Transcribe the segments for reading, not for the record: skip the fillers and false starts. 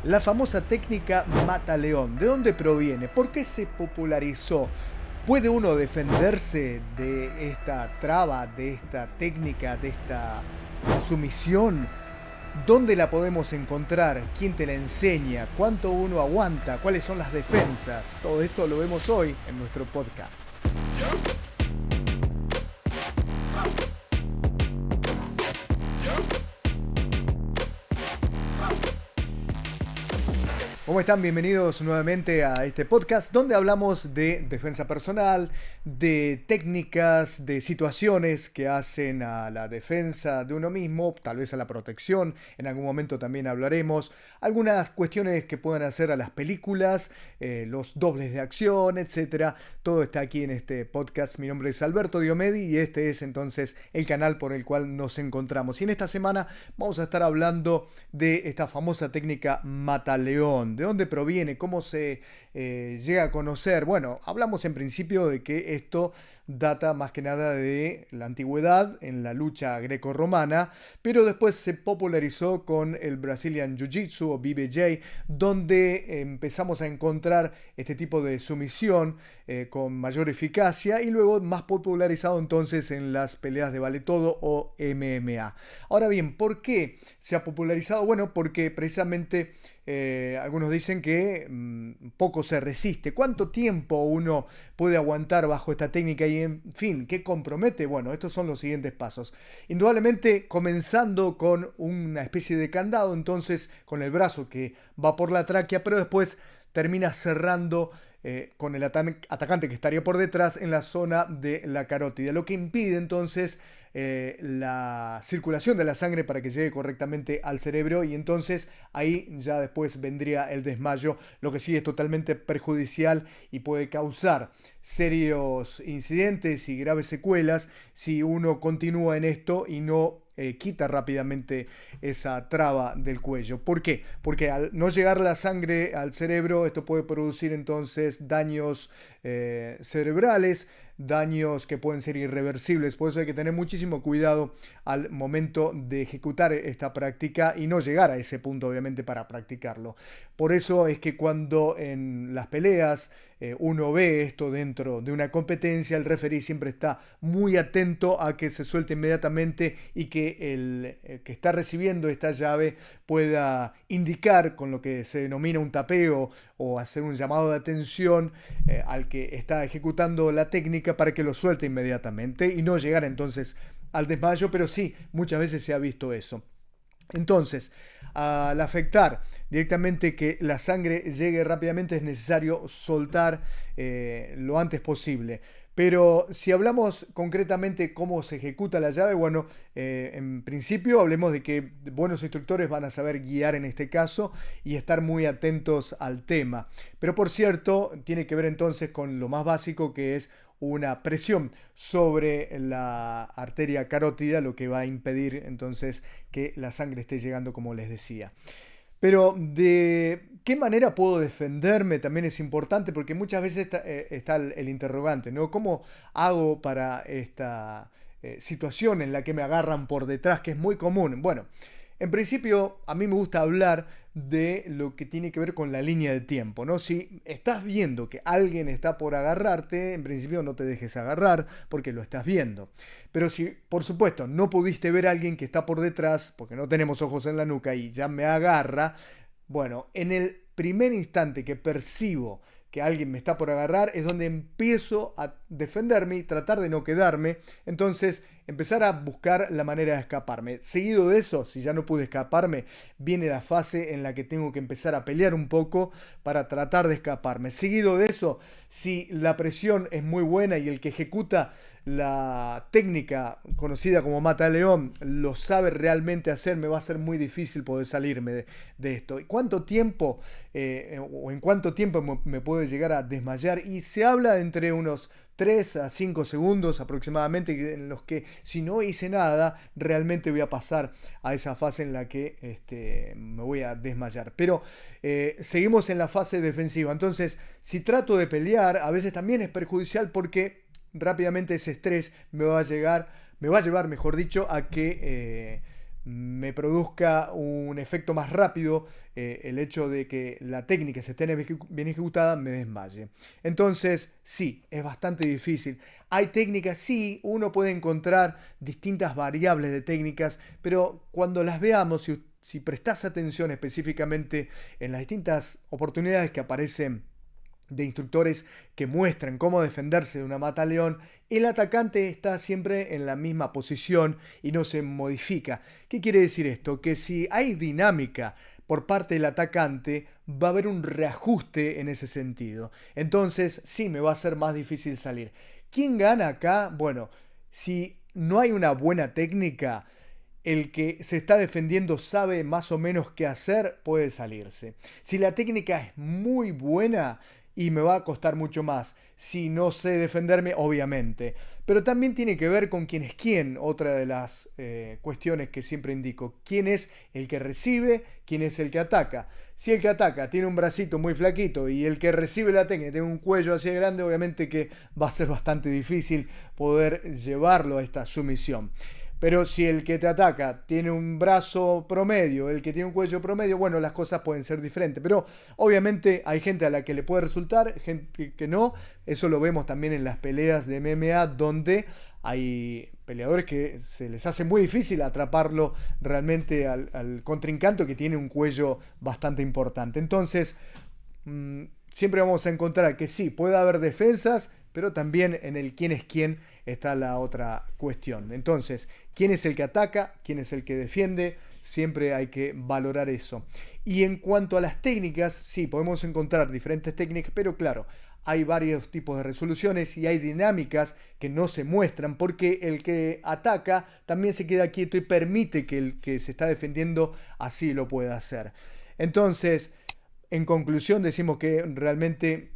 La famosa técnica mata-león, ¿de dónde proviene? ¿Por qué se popularizó? ¿Puede uno defenderse de esta traba, de esta técnica, de esta sumisión? ¿Dónde la podemos encontrar? ¿Quién te la enseña? ¿Cuánto uno aguanta? ¿Cuáles son las defensas? Todo esto lo vemos hoy en nuestro podcast. ¿Cómo están? Bienvenidos nuevamente a este podcast donde hablamos de defensa personal, de técnicas, de situaciones que hacen a la defensa de uno mismo, tal vez a la protección, en algún momento también hablaremos, algunas cuestiones que puedan hacer a las películas, los dobles de acción, etcétera. Todo está aquí en este podcast. Mi nombre es Alberto Diomedi y este es entonces el canal por el cual nos encontramos. Y en esta semana vamos a estar hablando de esta famosa técnica mata-león. ¿De dónde proviene? ¿Cómo se llega a conocer? Bueno, hablamos en principio de que esto data más que nada de la antigüedad en la lucha greco-romana, pero después se popularizó con el Brazilian Jiu-Jitsu o BJJ, donde empezamos a encontrar este tipo de sumisión con mayor eficacia y luego más popularizado entonces en las peleas de vale todo o MMA. Ahora bien, ¿por qué se ha popularizado? Bueno, porque precisamente algunos dicen que poco se resiste. ¿Cuánto tiempo uno puede aguantar bajo esta técnica? Y en fin, ¿qué compromete? Bueno, estos son los siguientes pasos. Indudablemente comenzando con una especie de candado, entonces con el brazo que va por la tráquea, pero después termina cerrando con el atacante que estaría por detrás en la zona de la carótida, lo que impide entonces la circulación de la sangre para que llegue correctamente al cerebro, y entonces ahí ya después vendría el desmayo, lo que sí es totalmente perjudicial y puede causar serios incidentes y graves secuelas si uno continúa en esto y no quita rápidamente esa traba del cuello. ¿Por qué? Porque al no llegar la sangre al cerebro, esto puede producir entonces daños cerebrales, daños que pueden ser irreversibles. Por eso hay que tener muchísimo cuidado al momento de ejecutar esta práctica y no llegar a ese punto, obviamente, para practicarlo. Por eso es que cuando en las peleas uno ve esto dentro de una competencia, el referee siempre está muy atento a que se suelte inmediatamente y que el que está recibiendo esta llave pueda indicar con lo que se denomina un tapeo o hacer un llamado de atención al que está ejecutando la técnica para que lo suelte inmediatamente y no llegar entonces al desmayo, pero sí, muchas veces se ha visto eso. Entonces, al afectar directamente que la sangre llegue rápidamente, es necesario soltar lo antes posible. Pero si hablamos concretamente cómo se ejecuta la llave, bueno, en principio hablemos de que buenos instructores van a saber guiar en este caso y estar muy atentos al tema. Pero por cierto, tiene que ver entonces con lo más básico, que es una presión sobre la arteria carótida, lo que va a impedir entonces que la sangre esté llegando, como les decía. Pero ¿de qué manera puedo defenderme? También es importante, porque muchas veces está el interrogante, ¿no? ¿Cómo hago para esta situación en la que me agarran por detrás, que es muy común? Bueno, en principio a mí me gusta hablar de lo que tiene que ver con la línea de tiempo, ¿no? Si estás viendo que alguien está por agarrarte, en principio no te dejes agarrar porque lo estás viendo. Pero si, por supuesto, no pudiste ver a alguien que está por detrás, porque no tenemos ojos en la nuca y ya me agarra, bueno, en el primer instante que percibo que alguien me está por agarrar es donde empiezo a defenderme y tratar de no quedarme. Entonces empezar a buscar la manera de escaparme. Seguido de eso, si ya no pude escaparme, viene la fase en la que tengo que empezar a pelear un poco para tratar de escaparme. Seguido de eso, si la presión es muy buena y el que ejecuta la técnica conocida como mata-león lo sabe realmente hacer, me va a ser muy difícil poder salirme de esto. ¿Y cuánto tiempo o en cuánto tiempo me puede llegar a desmayar? Y se habla de entre unos 3 a 5 segundos aproximadamente, en los que si no hice nada, realmente voy a pasar a esa fase en la que me voy a desmayar. Pero seguimos en la fase defensiva. Entonces, si trato de pelear, a veces también es perjudicial, porque rápidamente ese estrés me va a llevar, mejor dicho, a que me produzca un efecto más rápido, el hecho de que la técnica se esté bien ejecutada, me desmaye. Entonces, sí, es bastante difícil. Hay técnicas, sí, uno puede encontrar distintas variables de técnicas, pero cuando las veamos, si prestas atención específicamente en las distintas oportunidades que aparecen de instructores que muestran cómo defenderse de una mata león, el atacante está siempre en la misma posición y no se modifica. ¿Qué quiere decir esto? Que si hay dinámica por parte del atacante, va a haber un reajuste en ese sentido. Entonces, sí, me va a ser más difícil salir. ¿Quién gana acá? Bueno, si no hay una buena técnica, el que se está defendiendo sabe más o menos qué hacer, puede salirse. Si la técnica es muy buena, y me va a costar mucho más si no sé defenderme, obviamente. Pero también tiene que ver con quién es quién, otra de las cuestiones que siempre indico. ¿Quién es el que recibe? ¿Quién es el que ataca? Si el que ataca tiene un bracito muy flaquito y el que recibe la técnica tiene un cuello así grande, obviamente que va a ser bastante difícil poder llevarlo a esta sumisión. Pero si el que te ataca tiene un brazo promedio, el que tiene un cuello promedio, bueno, las cosas pueden ser diferentes. Pero obviamente hay gente a la que le puede resultar, gente que no. Eso lo vemos también en las peleas de MMA, donde hay peleadores que se les hace muy difícil atraparlo realmente al contrincante que tiene un cuello bastante importante. Entonces, siempre vamos a encontrar que sí, puede haber defensas, pero también en el quién es quién está la otra cuestión. Entonces, ¿quién es el que ataca? ¿Quién es el que defiende? Siempre hay que valorar eso. Y en cuanto a las técnicas, sí, podemos encontrar diferentes técnicas, pero claro, hay varios tipos de resoluciones y hay dinámicas que no se muestran porque el que ataca también se queda quieto y permite que el que se está defendiendo así lo pueda hacer. Entonces, en conclusión, decimos que realmente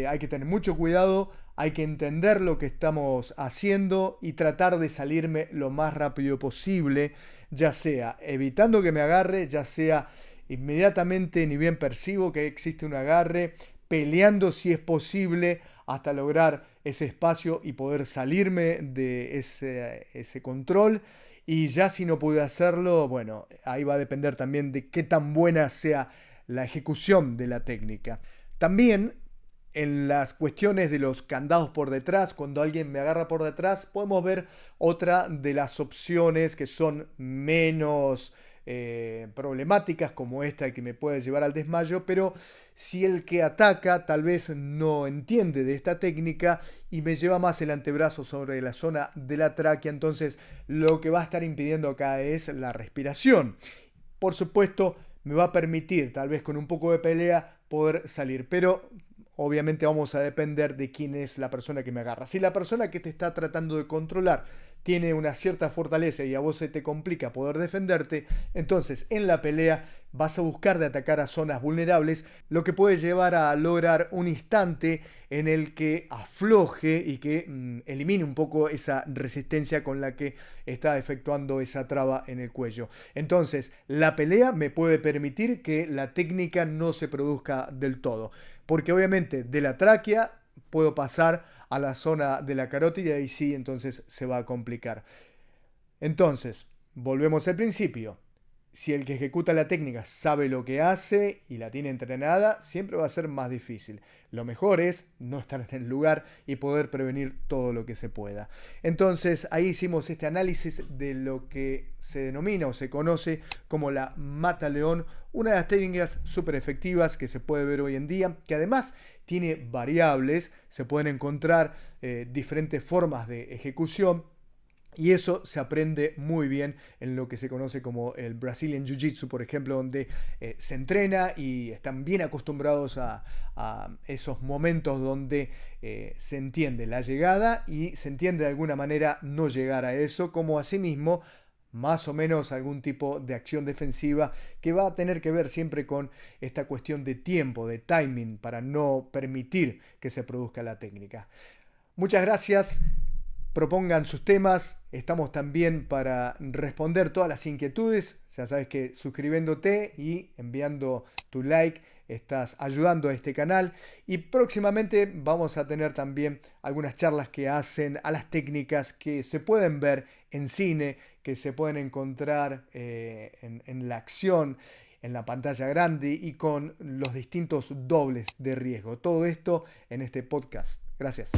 hay que tener mucho cuidado, hay que entender lo que estamos haciendo y tratar de salirme lo más rápido posible, ya sea evitando que me agarre, ya sea inmediatamente ni bien percibo que existe un agarre, peleando si es posible hasta lograr ese espacio y poder salirme de ese control. Y ya si no pude hacerlo, bueno, ahí va a depender también de qué tan buena sea la ejecución de la técnica. También en las cuestiones de los candados por detrás, cuando alguien me agarra por detrás, podemos ver otra de las opciones que son menos problemáticas, como esta que me puede llevar al desmayo, pero si el que ataca tal vez no entiende de esta técnica y me lleva más el antebrazo sobre la zona de la tráquea, entonces lo que va a estar impidiendo acá es la respiración. Por supuesto, me va a permitir, tal vez con un poco de pelea, poder salir, pero obviamente vamos a depender de quién es la persona que me agarra. Si la persona que te está tratando de controlar tiene una cierta fortaleza y a vos se te complica poder defenderte, entonces en la pelea vas a buscar de atacar a zonas vulnerables, lo que puede llevar a lograr un instante en el que afloje y que elimine un poco esa resistencia con la que está efectuando esa traba en el cuello. Entonces, la pelea me puede permitir que la técnica no se produzca del todo, porque obviamente de la tráquea puedo pasar a la zona de la carótida y ahí sí, entonces se va a complicar. Entonces, volvemos al principio. Si el que ejecuta la técnica sabe lo que hace y la tiene entrenada, siempre va a ser más difícil. Lo mejor es no estar en el lugar y poder prevenir todo lo que se pueda. Entonces, ahí hicimos este análisis de lo que se denomina o se conoce como la mata león, una de las técnicas súper efectivas que se puede ver hoy en día, que además tiene variables, se pueden encontrar diferentes formas de ejecución. Y eso se aprende muy bien en lo que se conoce como el Brazilian Jiu-Jitsu, por ejemplo, donde se entrena y están bien acostumbrados a esos momentos donde se entiende la llegada y se entiende de alguna manera no llegar a eso, como asimismo más o menos algún tipo de acción defensiva que va a tener que ver siempre con esta cuestión de tiempo, de timing, para no permitir que se produzca la técnica. Muchas gracias propongan sus temas. Estamos también para responder todas las inquietudes. Ya sabes que suscribiéndote y enviando tu like estás ayudando a este canal. Y próximamente vamos a tener también algunas charlas que hacen a las técnicas que se pueden ver en cine, que se pueden encontrar en la acción, en la pantalla grande y con los distintos dobles de riesgo. Todo esto en este podcast. Gracias.